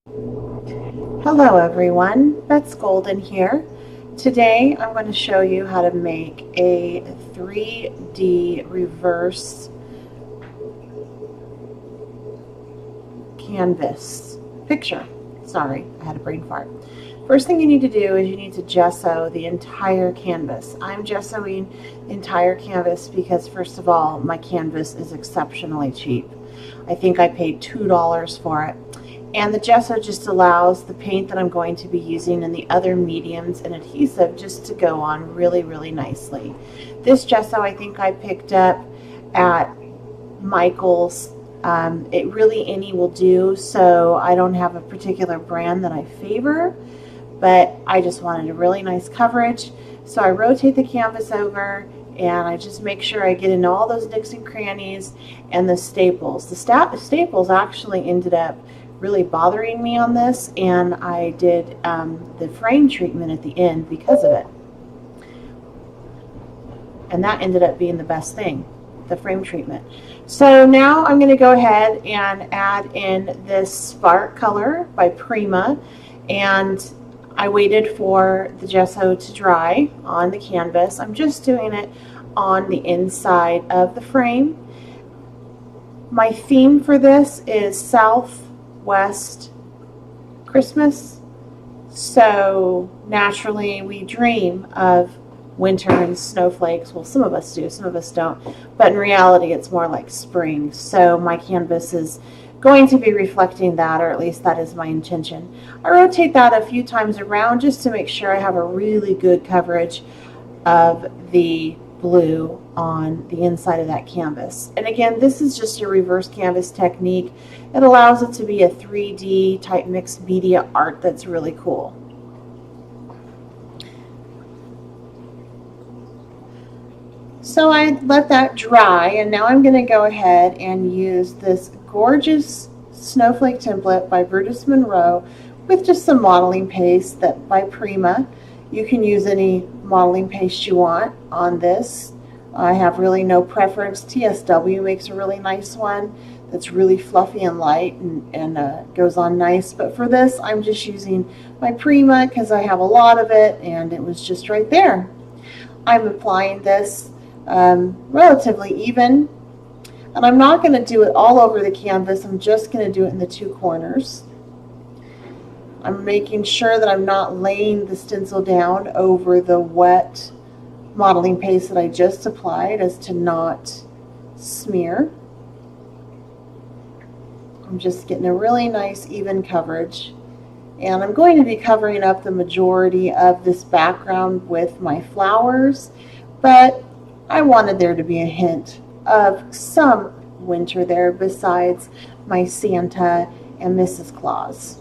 Hello everyone, Beth's Golden here. Today I'm going to show you how to make a 3D reverse canvas picture. Sorry, I had a brain fart. First thing you need to do is you need to gesso the entire canvas. I'm gessoing the entire canvas because first of all, my canvas is exceptionally cheap. I think I paid $2 for it. And the gesso just allows the paint that I'm going to be using and the other mediums and adhesive just to go on really, really nicely. This gesso I think I picked up at Michael's. It really any will do, so I don't have a particular brand that I favor, but I just wanted a really nice coverage. So I rotate the canvas over and I just make sure I get in all those nooks and crannies and the staples. The staples actually ended up really bothering me on this, and I did the frame treatment at the end because of it, and that ended up being the best thing, the frame treatment. So now I'm going to go ahead and add in this Spark color by Prima, and I waited for the gesso to dry on the canvas. I'm just doing it on the inside of the frame. My theme for this is Southwest Christmas, so naturally we dream of winter and snowflakes. Well, some of us do, some of us don't, but in reality it's more like spring. So my canvas is going to be reflecting that, or at least that is my intention. I rotate that a few times around just to make sure I have a really good coverage of the blue on the inside of that canvas. And again, this is just a reverse canvas technique. It allows it to be a 3D type mixed media art that's really cool. So I let that dry, and now I'm going to go ahead and use this gorgeous snowflake template by Brutus Monroe with just some modeling paste that by Prima. You can use any modeling paste you want on this. I have really no preference. TSW makes a really nice one that's really fluffy and light and goes on nice. But for this, I'm just using my Prima because I have a lot of it and it was just right there. I'm applying this relatively even. And I'm not going to do it all over the canvas. I'm just going to do it in the two corners. I'm making sure that I'm not laying the stencil down over the wet modeling paste that I just applied as to not smear. I'm just getting a really nice even coverage. And I'm going to be covering up the majority of this background with my flowers, but I wanted there to be a hint of some winter there besides my Santa and Mrs. Claus.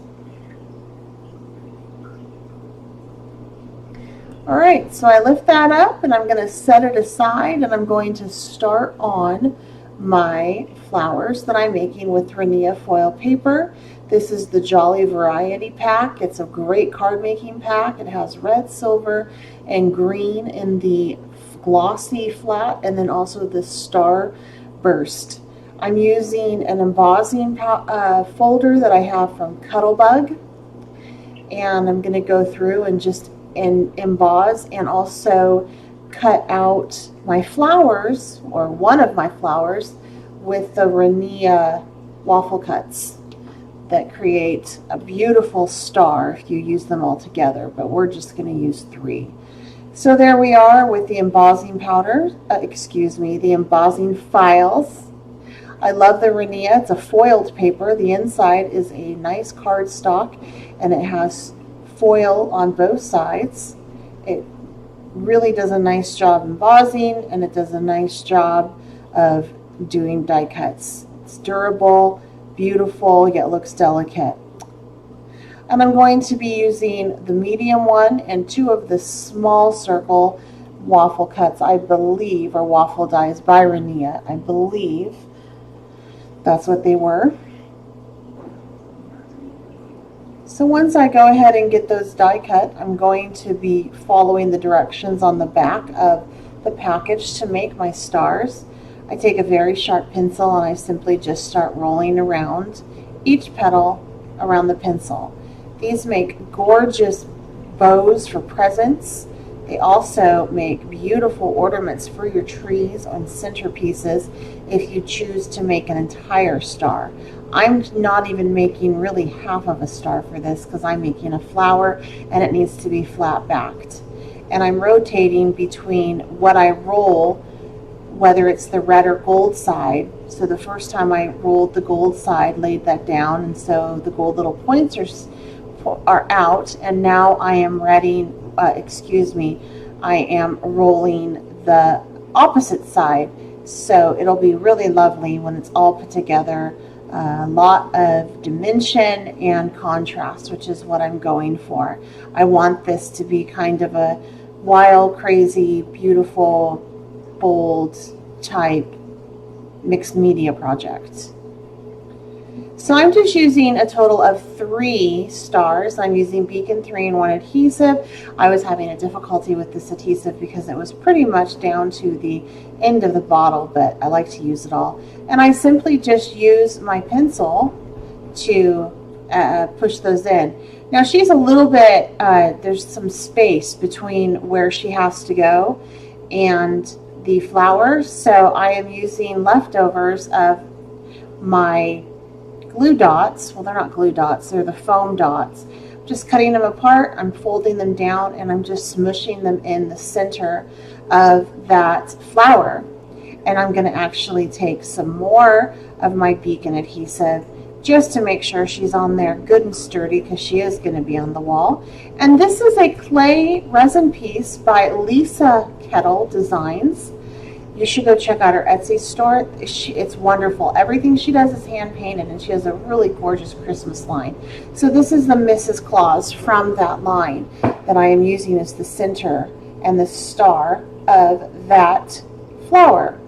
All right, so I lift that up and I'm going to set it aside, and I'm going to start on my flowers that I'm making with Rinea foil paper. This is the Jolly Variety pack. It's a great card making pack. It has red, silver, and green in the glossy flat, and then also the star burst. I'm using an embossing folder that I have from Kettell, and I'm going to go through and just emboss and also cut out my flowers, or one of my flowers, with the Rinea waffle cuts that create a beautiful star if you use them all together, but we're just going to use 3. So there we are with the embossing powder, the embossing files. I love the Rinea. It's a foiled paper. The inside is a nice cardstock, and it has foil on both sides. It really does a nice job embossing, and it does a nice job of doing die cuts. It's durable, beautiful, yet looks delicate. And I'm going to be using the medium one and 2 of the small circle waffle cuts, I believe, or waffle dies by Rinea. I believe that's what they were. So once I go ahead and get those die cut, I'm going to be following the directions on the back of the package to make my stars. I take a very sharp pencil and I simply just start rolling around each petal around the pencil. These make gorgeous bows for presents. They also make beautiful ornaments for your trees and centerpieces if you choose to make an entire star. I'm not even making really half of a star for this because I'm making a flower and it needs to be flat backed. And I'm rotating between what I roll, whether it's the red or gold side. So the first time I rolled the gold side, laid that down, and so the gold little points are out, and now I am I am rolling the opposite side. So it'll be really lovely when it's all put together. A lot of dimension and contrast, which is what I'm going for. I want this to be kind of a wild, crazy, beautiful, bold type mixed media project. So I'm just using a total of 3 stars. I'm using Beacon 3-in-1 adhesive. I was having a difficulty with this adhesive because it was pretty much down to the end of the bottle, but I like to use it all. And I simply just use my pencil to push those in. Now she's a little bit, there's some space between where she has to go and the flowers, so I am using leftovers of my glue dots. Well, they're not glue dots, they're the foam dots. Just cutting them apart, I'm folding them down, and I'm just smushing them in the center of that flower. And I'm going to actually take some more of my Beacon adhesive just to make sure she's on there good and sturdy, because she is going to be on the wall. And this is a clay resin piece by Lisa Kettell Designs. You should go check out her Etsy store. It's wonderful. Everything she does is hand painted, and she has a really gorgeous Christmas line. So this is the Mrs. Claus from that line that I am using as the center and the star of that flower.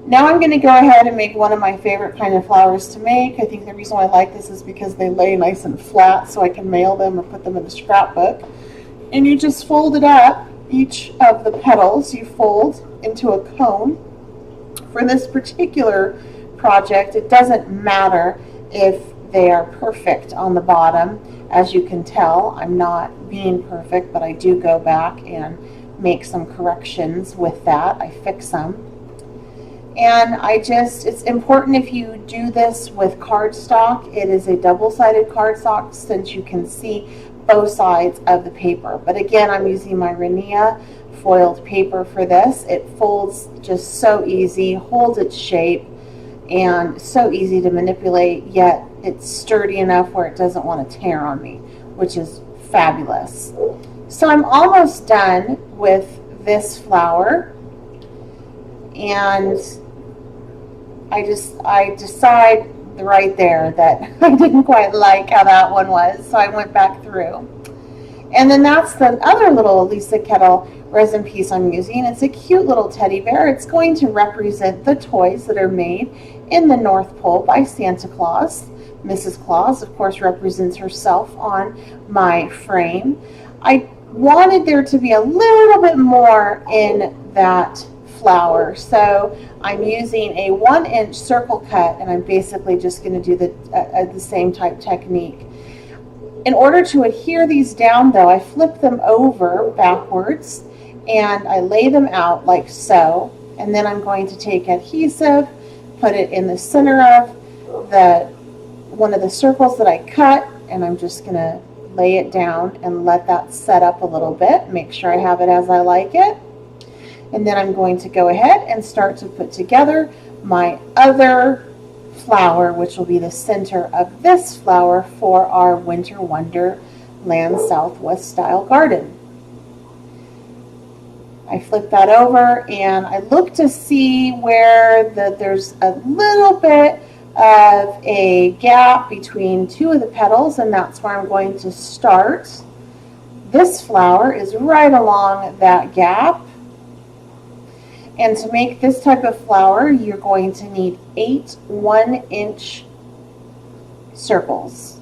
Now I'm going to go ahead and make one of my favorite kind of flowers to make. I think the reason why I like this is because they lay nice and flat, so I can mail them or put them in the scrapbook. And you just fold it up. Each of the petals you fold into a cone. For this particular project, it doesn't matter if they are perfect on the bottom. As you can tell, I'm not being perfect, but I do go back and make some corrections with that. I fix them. And it's important if you do this with cardstock. It is a double-sided cardstock, since you can see both sides of the paper. But again, I'm using my Rinea foiled paper for this. It folds just so easy, holds its shape, and so easy to manipulate, yet it's sturdy enough where it doesn't want to tear on me, which is fabulous. So I'm almost done with this flower, and I decide right there that I didn't quite like how that one was, so I went back through. And then that's the other little Lisa Kettell resin piece I'm using. It's a cute little teddy bear. It's going to represent the toys that are made in the North Pole by Santa Claus. Mrs. Claus, of course, represents herself on my frame. I wanted there to be a little bit more in that flower, so I'm using a 1-inch circle cut, and I'm basically just going to do the same type technique. In order to adhere these down, though, I flip them over backwards and I lay them out like so, and then I'm going to take adhesive, put it in the center of one of the circles that I cut, and I'm just going to lay it down and let that set up a little bit, make sure I have it as I like it. And then I'm going to go ahead and start to put together my other flower, which will be the center of this flower for our Winter Wonderland Southwest style garden. I flip that over and I look to see where there's a little bit of a gap between 2 of the petals, and that's where I'm going to start. This flower is right along that gap. And to make this type of flower, you're going to need 8 1-inch circles.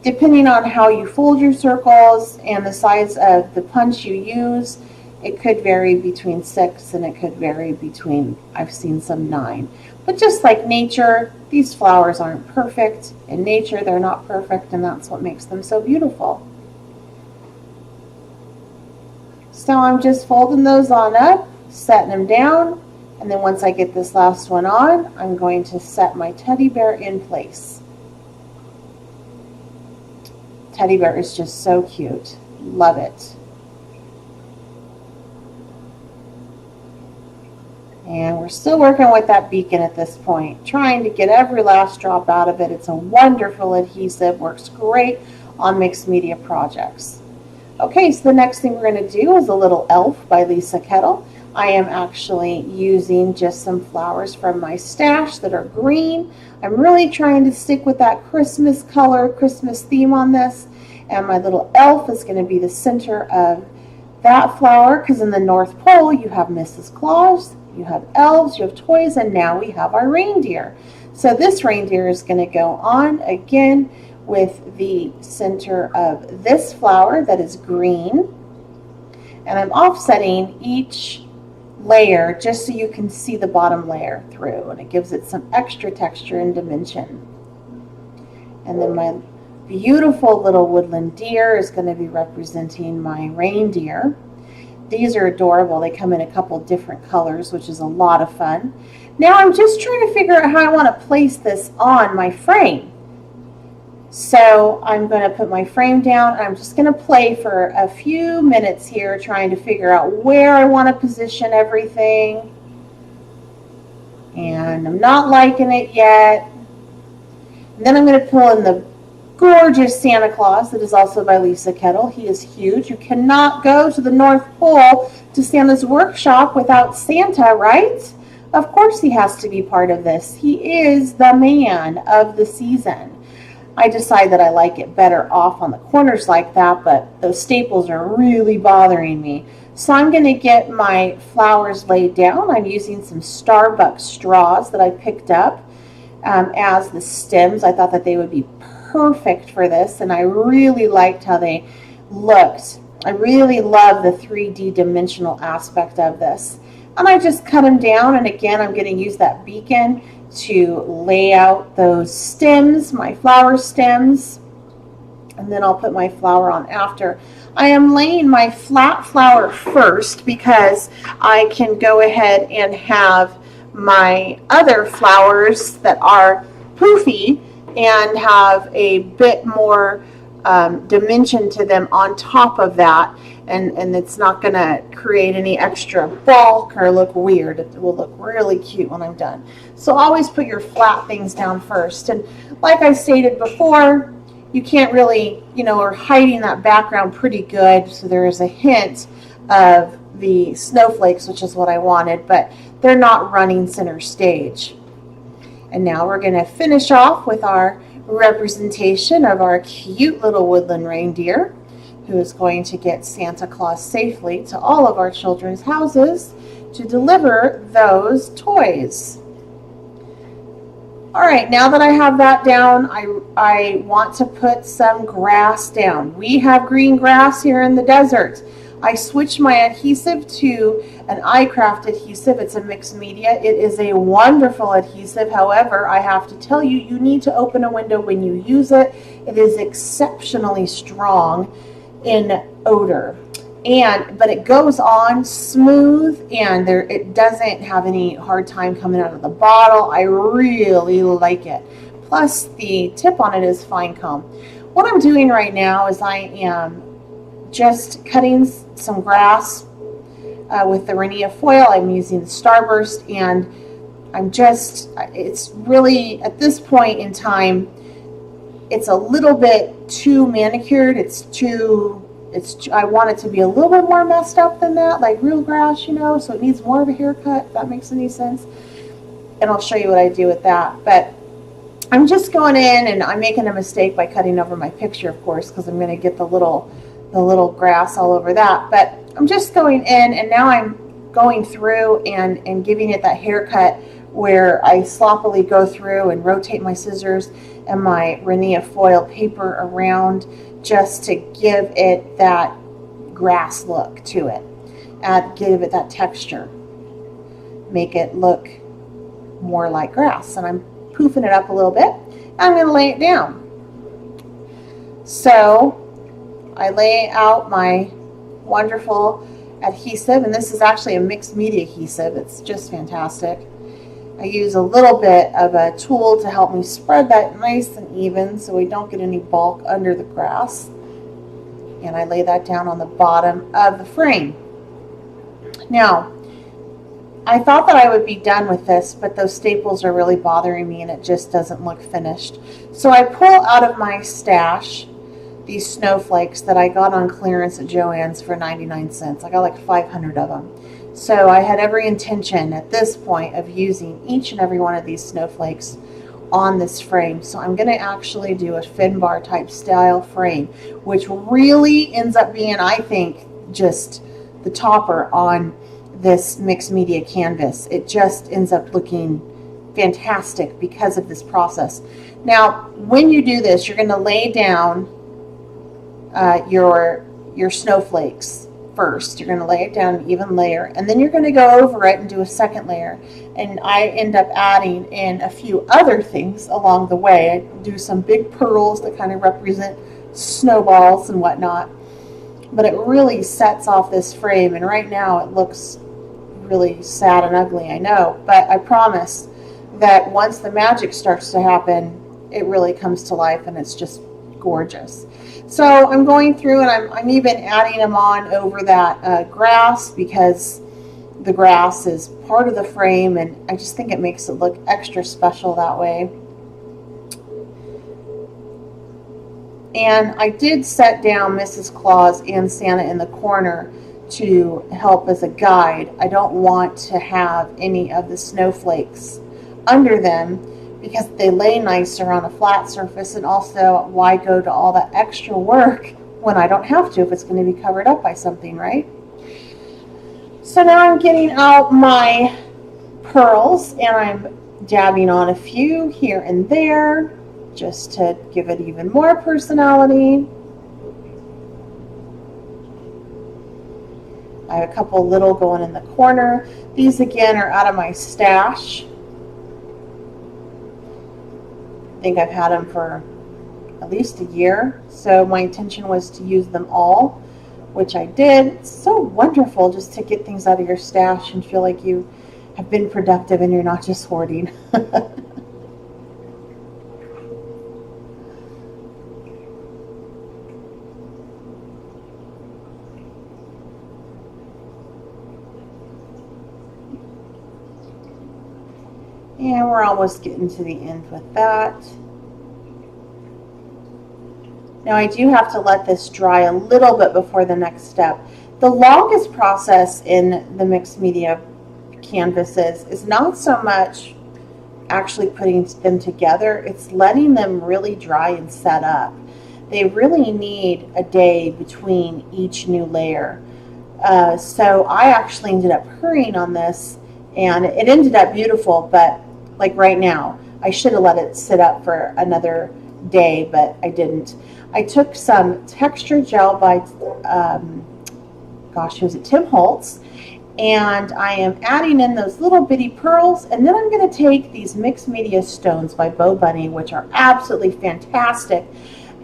Depending on how you fold your circles and the size of the punch you use, It could vary between 6 and it could vary between, I've seen some 9. But just like nature, these flowers aren't perfect. In nature, they're not perfect, and that's what makes them so beautiful. So I'm just folding those on up, setting them down, and then once I get this last one on, I'm going to set my teddy bear in place. Teddy bear is just so cute. Love it. And we're still working with that beacon at this point, trying to get every last drop out of it. It's a wonderful adhesive, works great on mixed media projects. Okay, so the next thing we're going to do is a little elf by Kettell. I am actually using just some flowers from my stash that are green. I'm really trying to stick with that Christmas color, Christmas theme on this. And my little elf is going to be the center of that flower, because in the North Pole you have Mrs. Claus, you have elves, you have toys, and now we have our reindeer. So this reindeer is going to go on again with the center of this flower that is green. And I'm offsetting each layer just so you can see the bottom layer through, and it gives it some extra texture and dimension. And then my beautiful little woodland deer is going to be representing my reindeer. These are adorable. They come in a couple different colors, which is a lot of fun. Now I'm just trying to figure out how I want to place this on my frame. So I'm going to put my frame down. I'm just going to play for a few minutes here trying to figure out where I want to position everything. And I'm not liking it yet. And then I'm going to pull in the gorgeous Santa Claus that is also by Kettell. He is huge. You cannot go to the North Pole to Santa's workshop without Santa, right? Of course he has to be part of this. He is the man of the season. I decide that I like it better off on the corners like that, but those staples are really bothering me. So I'm going to get my flowers laid down. I'm using some Starbucks straws that I picked up as the stems. I thought that they would be perfect for this, and I really liked how they looked. I really love the 3D dimensional aspect of this. And I just cut them down, and again, I'm going to use that beacon to lay out those stems, my flower stems, and then I'll put my flower on after. I am laying my flat flower first because I can go ahead and have my other flowers that are poofy and have a bit more dimension to them on top of that, and it's not going to create any extra bulk or look weird. It will look really cute when I'm done. So always put your flat things down first. And like I stated before, you can't really, are hiding that background pretty good, so there is a hint of the snowflakes, which is what I wanted, but they're not running center stage. And now we're going to finish off with our representation of our cute little woodland reindeer, who is going to get Santa Claus safely to all of our children's houses to deliver those toys. All right, now that I have that down, I want to put some grass down. We have green grass here in the desert. I switched my adhesive to an iCraft adhesive. It's a mixed media. It is a wonderful adhesive. However, I have to tell you, you need to open a window when you use it. It is exceptionally strong in odor, but it goes on smooth, and it doesn't have any hard time coming out of the bottle. I really like it. Plus, the tip on it is fine comb. What I'm doing right now is I am just cutting some grass with the Rinea foil. I'm using the Starburst, and it's really, at this point in time, it's a little bit too manicured. I want it to be a little bit more messed up than that, like real grass, so it needs more of a haircut, if that makes any sense. And I'll show you what I do with that. But I'm just going in, and I'm making a mistake by cutting over my picture, of course, because I'm going to get the little grass all over that. But I'm just going in, and now I'm going through and giving it that haircut where I sloppily go through and rotate my scissors and my Rinea foil paper around just to give it that grass look to it. give it that texture, make it look more like grass. And I'm poofing it up a little bit. I'm going to lay it down. So I lay out my wonderful adhesive, and this is actually a mixed media adhesive. It's just fantastic. I use a little bit of a tool to help me spread that nice and even so we don't get any bulk under the grass. And I lay that down on the bottom of the frame. Now, I thought that I would be done with this, but those staples are really bothering me and it just doesn't look finished. So I pull out of my stash these snowflakes that I got on clearance at Joann's for 99 cents. I got like 500 of them. So I had every intention at this point of using each and every one of these snowflakes on this frame. So I'm going to actually do a fin bar type style frame, which really ends up being, I think, just the topper on this mixed media canvas. It just ends up looking fantastic because of this process. Now, when you do this, you're going to lay down your snowflakes first. You're going to lay it down an even layer, and then you're going to go over it and do a second layer. And I end up adding in a few other things along the way. I do some big pearls that kind of represent snowballs and whatnot. But it really sets off this frame, and right now it looks really sad and ugly, I know, but I promise that once the magic starts to happen, it really comes to life and it's just gorgeous. So I'm going through and I'm even adding them on over that grass, because the grass is part of the frame and I just think it makes it look extra special that way. And I did set down Mrs. Claus and Santa in the corner to help as a guide. I don't want to have any of the snowflakes under them because they lay nicer on a flat surface, and also why go to all that extra work when I don't have to if it's going to be covered up by something, right? So now I'm getting out my pearls and I'm dabbing on a few here and there just to give it even more personality. I have a couple little going in the corner. These again are out of my stash. I think I've had them for at least a year. So my intention was to use them all, which I did. It's so wonderful just to get things out of your stash and feel like you have been productive and you're not just hoarding. And we're almost getting to the end with that. Now I do have to let this dry a little bit before the next step. The longest process in the mixed media canvases is not so much actually putting them together, it's letting them really dry and set up. They really need a day between each new layer. So I actually ended up hurrying on this and it ended up beautiful, but like right now, I should have let it sit up for another day, but I didn't. I took some texture gel by, was it Tim Holtz? And I am adding in those little bitty pearls, and then I'm going to take these mixed media stones by Bo Bunny, which are absolutely fantastic,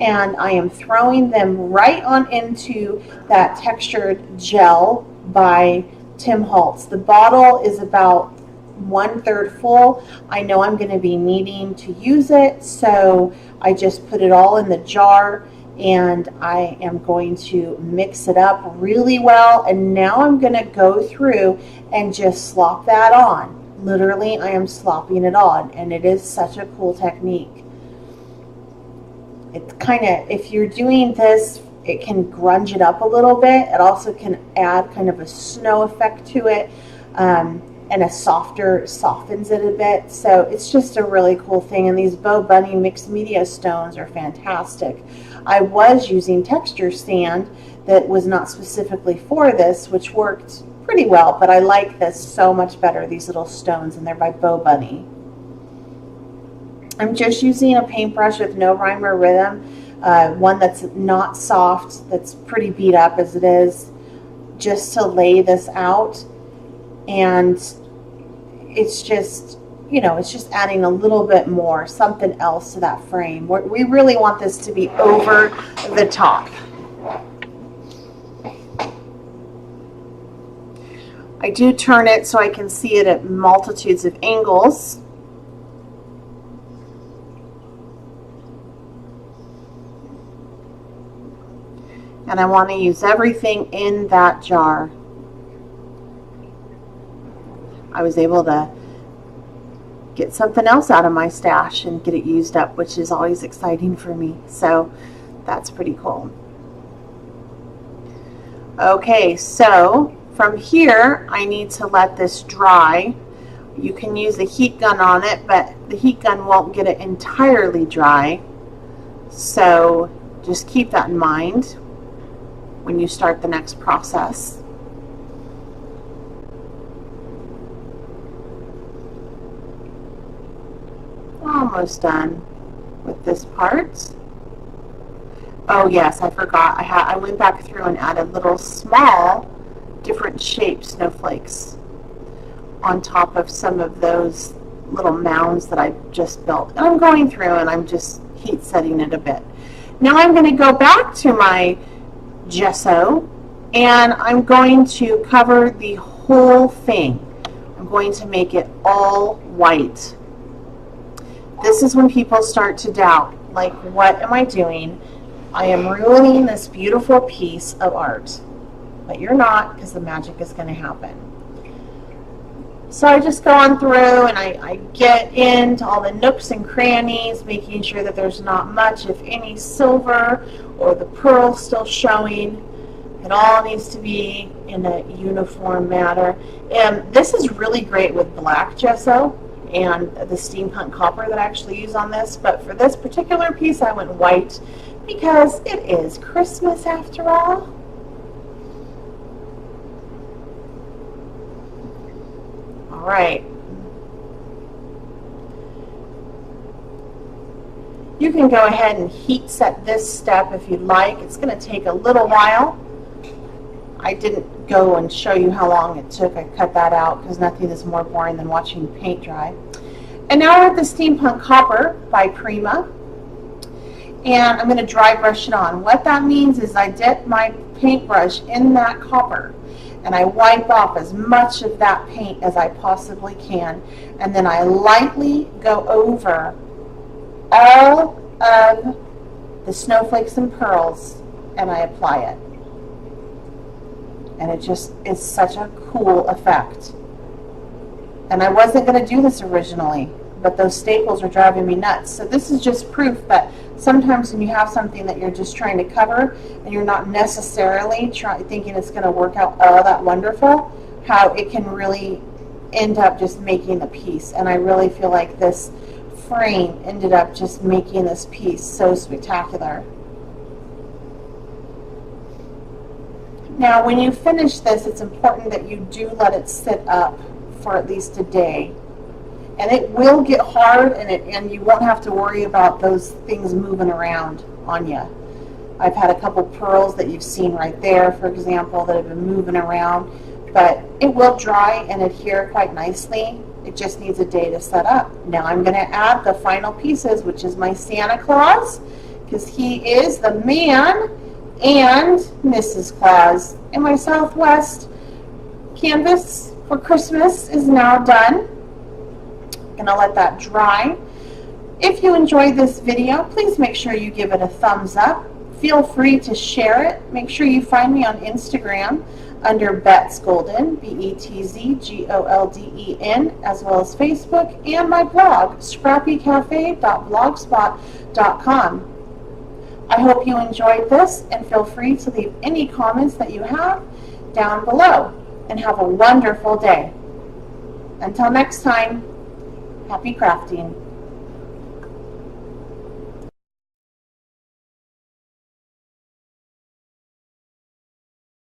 and I am throwing them right on into that textured gel by Tim Holtz. The bottle is about 1/3 full. I know I'm going to be needing to use it, so I just put it all in the jar and I am going to mix it up really well, and now I'm going to go through and just slop that on. Literally, I am slopping it on, and it is such a cool technique. It's kind of, if you're doing this, it can grunge it up a little bit. It also can add kind of a snow effect to it. And a softer softens it a bit. So it's just a really cool thing. And these Bo Bunny mixed media stones are fantastic. I was using texture sand that was not specifically for this, which worked pretty well, but I like this so much better, these little stones, and they're by Bo Bunny. I'm just using a paintbrush with no rhyme or rhythm, one that's not soft, that's pretty beat up as it is. just to lay this out, and it's just, you know, it's just adding a little bit more, something else to that frame. We really want this to be over the top. I do turn it so I can see it at multitudes of angles. And I want to use everything in that jar. I was able to get something else out of my stash and get it used up, which is always exciting for me. So that's pretty cool. Okay, so from here, I need to let this dry. You can use a heat gun on it, but the heat gun won't get it entirely dry. So just keep that in mind when you start the next process. Almost done with this part. Oh yes, I forgot. I went back through and added little small different shaped snowflakes on top of some of those little mounds that I just built. And I'm going through and I'm just heat setting it a bit. Now I'm going to go back to my gesso and I'm going to cover the whole thing. I'm going to make it all white. This is when people start to doubt, like, what am I doing? I am ruining this beautiful piece of art. But you're not, because the magic is going to happen. So I just go on through and I get into all the nooks and crannies, making sure that there's not much, if any, silver or the pearl still showing. It all needs to be in a uniform manner. And this is really great with black gesso and the steampunk copper that I actually use on this. But for this particular piece, I went white because it is Christmas after all. All right. You can go ahead and heat set this step if you'd like. It's going to take a little while. I didn't go and show you how long it took. I cut that out because nothing is more boring than watching paint dry. And now we're at the Steampunk Copper by Prima. And I'm going to dry brush it on. What that means is I dip my paintbrush in that copper and I wipe off as much of that paint as I possibly can. And then I lightly go over all of the snowflakes and pearls and I apply it. And it just is such a cool effect. And I wasn't going to do this originally, but those staples are driving me nuts. So this is just proof that sometimes when you have something that you're just trying to cover and you're not necessarily thinking it's going to work out all that wonderful, how it can really end up just making the piece. And I really feel like this frame ended up just making this piece so spectacular. Now when you finish this, it's important that you do let it sit up for at least a day. And it will get hard and you won't have to worry about those things moving around on you. I've had a couple pearls that you've seen right there, for example, that have been moving around, but it will dry and adhere quite nicely. It just needs a day to set up. Now I'm going to add the final pieces, which is my Santa Claus, because he is the man, and Mrs. Claus. And my Southwest canvas for Christmas is now done. Gonna let that dry. If you enjoyed this video, please make sure you give it a thumbs up. Feel free to share it. Make sure you find me on Instagram under Betz Golden, BETZGOLDEN, as well as Facebook and my blog, scrappycafe.blogspot.com. I hope you enjoyed this and feel free to leave any comments that you have down below and have a wonderful day. Until next time, happy crafting.